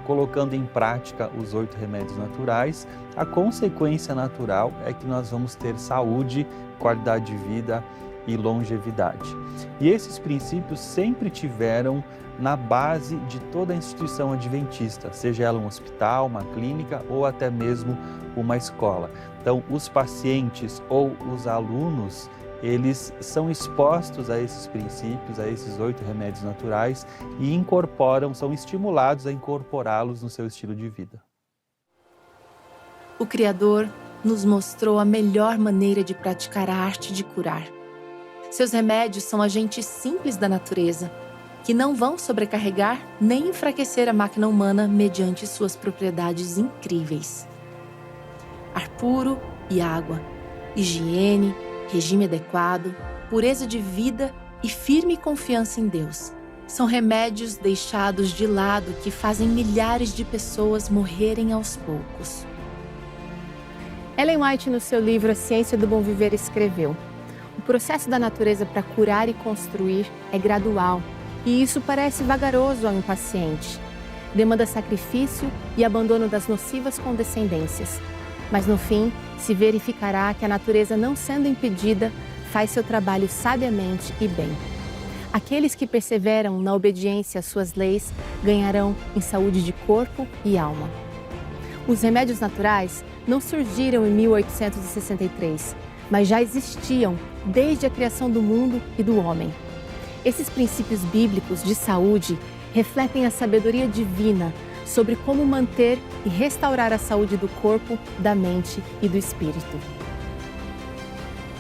colocando em prática os 8 remédios naturais, a consequência natural é que nós vamos ter saúde, qualidade de vida e longevidade. E esses princípios sempre tiveram na base de toda a instituição adventista, seja ela um hospital, uma clínica ou até mesmo uma escola. Então, os pacientes ou os alunos, eles são expostos a esses princípios, a esses 8 remédios naturais e são estimulados a incorporá-los no seu estilo de vida. O Criador nos mostrou a melhor maneira de praticar a arte de curar. Seus remédios são agentes simples da natureza, que não vão sobrecarregar nem enfraquecer a máquina humana mediante suas propriedades incríveis. Ar puro e água, higiene, regime adequado, pureza de vida e firme confiança em Deus. São remédios deixados de lado que fazem milhares de pessoas morrerem aos poucos. Ellen White, no seu livro A Ciência do Bom Viver, escreveu: o processo da natureza para curar e construir é gradual, e isso parece vagaroso ao impaciente. Demanda sacrifício e abandono das nocivas condescendências. Mas no fim, se verificará que a natureza, não sendo impedida, faz seu trabalho sabiamente e bem. Aqueles que perseveram na obediência às suas leis ganharão em saúde de corpo e alma. Os remédios naturais não surgiram em 1863, mas já existiam desde a criação do mundo e do homem. Esses princípios bíblicos de saúde refletem a sabedoria divina sobre como manter e restaurar a saúde do corpo, da mente e do espírito.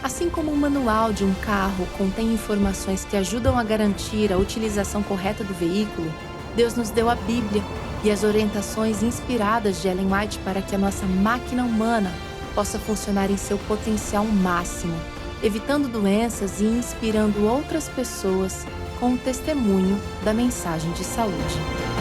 Assim como o manual de um carro contém informações que ajudam a garantir a utilização correta do veículo, Deus nos deu a Bíblia e as orientações inspiradas de Ellen White para que a nossa máquina humana possa funcionar em seu potencial máximo, evitando doenças e inspirando outras pessoas com o testemunho da mensagem de saúde.